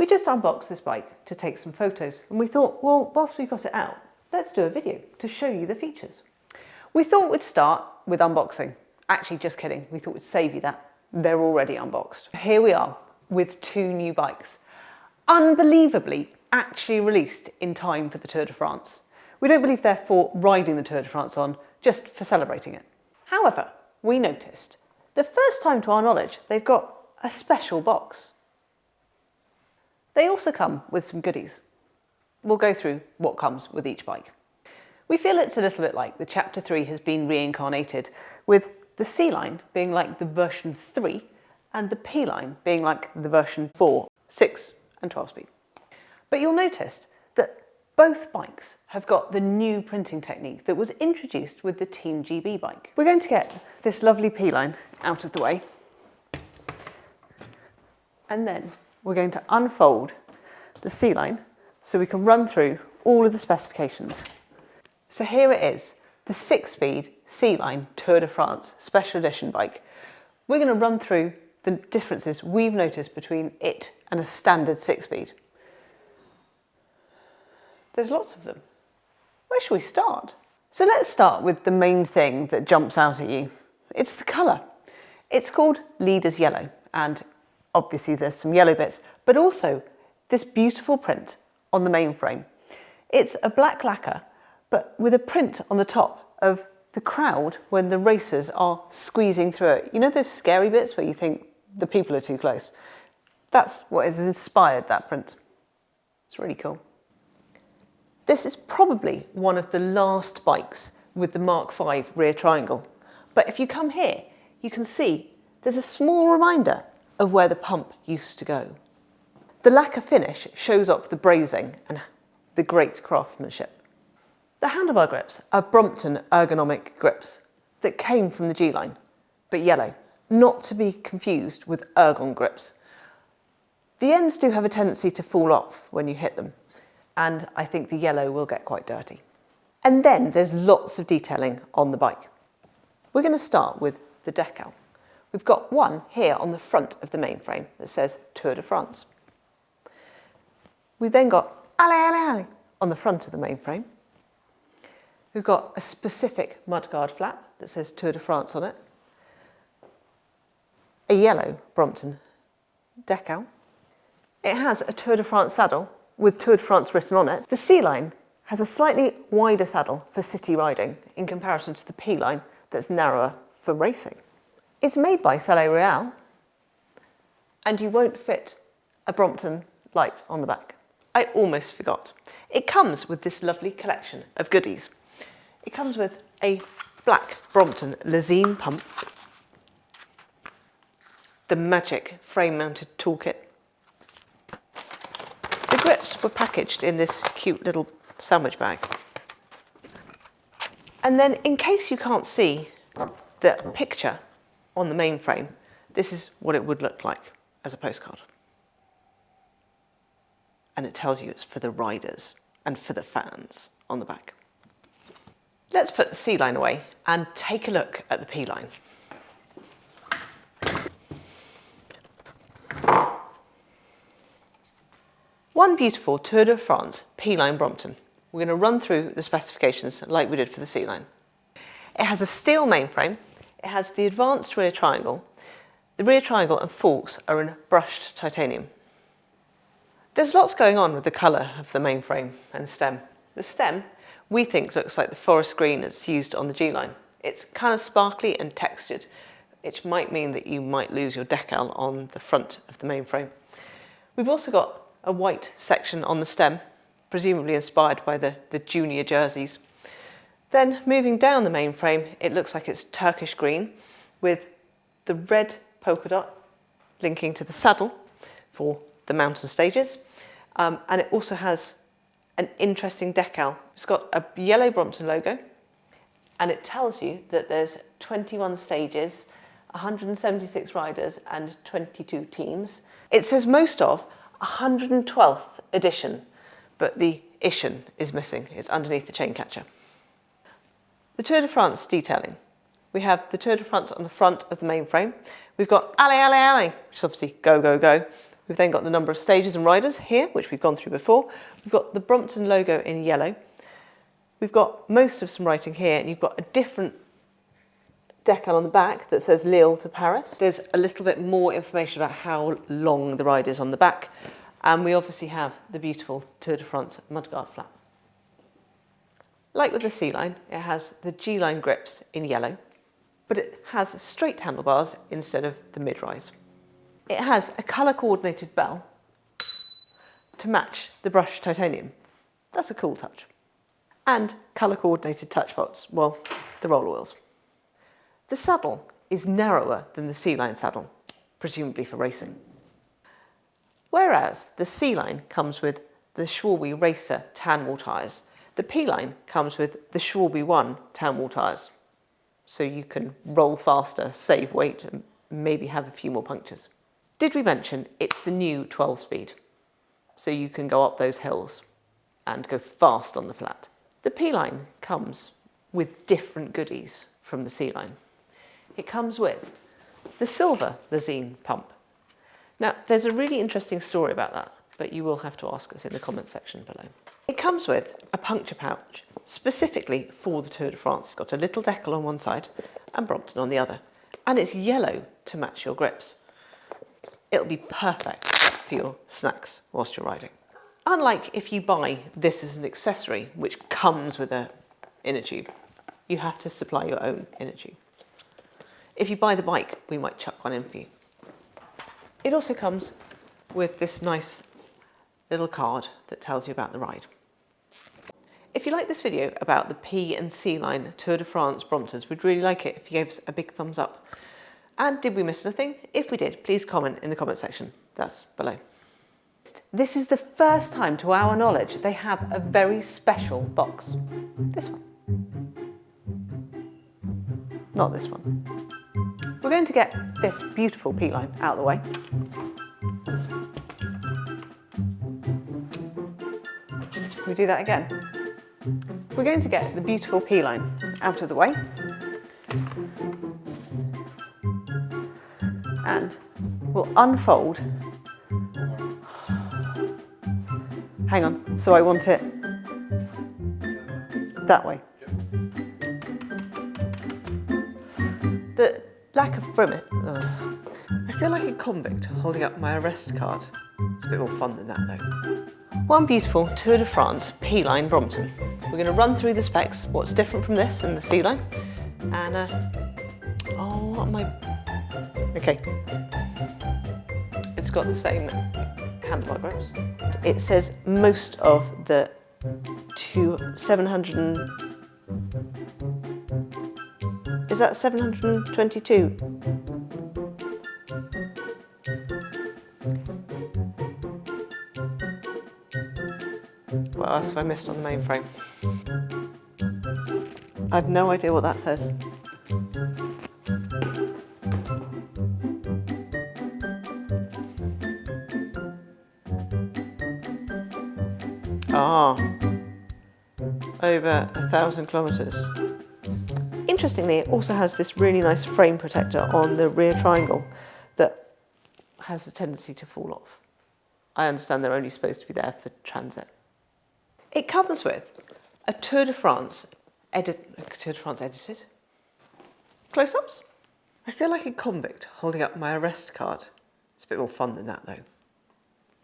We just unboxed this bike to take some photos, and we thought, well, whilst we've got it out, let's do a video to show you the features. We thought we'd start with unboxing. Actually, just kidding. We thought we'd save you that. They're already unboxed. Here we are with two new bikes. Unbelievably, actually released in time for the Tour de France. We don't believe they're for riding the Tour de France on, just for celebrating it. However, we noticed, the first time to our knowledge, they've got a special box. They also come with some goodies. We'll go through what comes with each bike. We feel it's a little bit like the Chapter 3 has been reincarnated, with the C-Line being like the version 3 and the P-Line being like the version 4, 6 and 12 speed. But you'll notice that both bikes have got the new printing technique that was introduced with the Team GB bike. We're going to get this lovely P-Line out of the way, and then we're going to unfold the C-Line so we can run through all of the specifications. So here it is, the 6-speed C-Line Tour de France Special Edition bike. We're going to run through the differences we've noticed between it and a standard 6-speed. There's lots of them. Where should we start? So let's start with the main thing that jumps out at you. It's the colour. It's called Leaders Yellow, and obviously there's some yellow bits, but also this beautiful print on the mainframe. It's a black lacquer, but with a print on the top of the crowd when the racers are squeezing through it. You know those scary bits where you think the people are too close? That's what has inspired that print. It's really cool. This is probably one of the last bikes with the Mark V rear triangle. But if you come here, you can see there's a small reminder of where the pump used to go. The lacquer finish shows off the brazing and the great craftsmanship. The handlebar grips are Brompton ergonomic grips that came from the G-Line, but yellow, not to be confused with ergon grips. The ends do have a tendency to fall off when you hit them, and I think the yellow will get quite dirty. And then there's lots of detailing on the bike. We're going to start with the decal. We've got one here on the front of the mainframe that says Tour de France. We've then got Allez, allez, allez on the front of the mainframe. We've got a specific mudguard flap that says Tour de France on it. A yellow Brompton decal. It has a Tour de France saddle with Tour de France written on it. The C-Line has a slightly wider saddle for city riding in comparison to the P-Line that's narrower for racing. It's made by Soleil Royal, and you won't fit a Brompton light on the back. I almost forgot. It comes with this lovely collection of goodies. It comes with a black Brompton Lezine pump, the magic frame-mounted toolkit. The grips were packaged in this cute little sandwich bag. And then, in case you can't see the picture on the mainframe, this is what it would look like as a postcard. And it tells you it's for the riders and for the fans on the back. Let's put the C-Line away and take a look at the P-Line. One beautiful Tour de France P-Line Brompton. We're going to run through the specifications like we did for the C-Line. It has a steel mainframe. It has the advanced rear triangle. The rear triangle and forks are in brushed titanium. There's lots going on with the colour of the mainframe and stem. The stem, we think, looks like the forest green that's used on the G-Line. It's kind of sparkly and textured, which might mean that you might lose your decal on the front of the mainframe. We've also got a white section on the stem, presumably inspired by the junior jerseys. Then moving down the mainframe, it looks like it's Turkish green with the red polka dot linking to the saddle for the mountain stages. And it also has an interesting decal. It's got a yellow Brompton logo, and it tells you that there's 21 stages, 176 riders and 22 teams. It says most of 112th edition, but the Ischen is missing. It's underneath the chain catcher. The Tour de France detailing. We have the Tour de France on the front of the mainframe. We've got Allez, allez, allez, which is obviously go, go, go, We've then got the number of stages and riders here, which we've gone through before. We've got the Brompton logo in yellow. We've got most of some writing here, and you've got a different decal on the back that says Lille to Paris. There's a little bit more information about how long the ride is on the back. And we obviously have the beautiful Tour de France mudguard flap. Like with the C-Line, it has the G-Line grips in yellow, but it has straight handlebars instead of the mid-rise. It has a colour-coordinated bell to match the brushed titanium. That's a cool touch. And colour-coordinated touch bolts, well, the roller wheels. The saddle is narrower than the C-Line saddle, presumably for racing. Whereas the C-Line comes with the Schwalbe Racer tan wall tyres, the P-Line comes with the Schwalbe 1 tan wall tyres. So you can roll faster, save weight, and maybe have a few more punctures. Did we mention it's the new 12-speed? So you can go up those hills and go fast on the flat. The P-Line comes with different goodies from the C-Line. It comes with the silver Lazine pump. Now, there's a really interesting story about that, but you will have to ask us in the comments section below. It comes with a puncture pouch specifically for the Tour de France. It's got a little decal on one side and Brompton on the other, and it's yellow to match your grips. It'll be perfect for your snacks whilst you're riding. Unlike if you buy this as an accessory, which comes with an inner tube, you have to supply your own inner tube. If you buy the bike, we might chuck one in for you. It also comes with this nice little card that tells you about the ride. If you like this video about the P and C line Tour de France Bromptons, we'd really like it if you gave us a big thumbs up. And did we miss anything? If we did, please comment in the comment section. That's below. This is the first time, to our knowledge, they have a very special box. This one. Not this one. We're going to get this beautiful P-line out of the way. We do that again. We're going to get the beautiful P-line out of the way. And we'll unfold. Hang on, so I want it that way. The lack of front. I feel like a convict holding up my arrest card. It's a bit more fun than that though. One beautiful Tour de France P-line Brompton. We're going to run through the specs, what's different from this and the C-line. And, oh, what am I? Okay. It's got the same handlebar grips. It says most of the 700 is that 722? What else have I missed on the mainframe? I have no idea what that says. Ah, over 1,000 kilometres. Interestingly, it also has this really nice frame protector on the rear triangle that has a tendency to fall off. I understand they're only supposed to be there for transit. It comes with a Tour de France edited. Close-ups. I feel like a convict holding up my arrest card. It's a bit more fun than that though.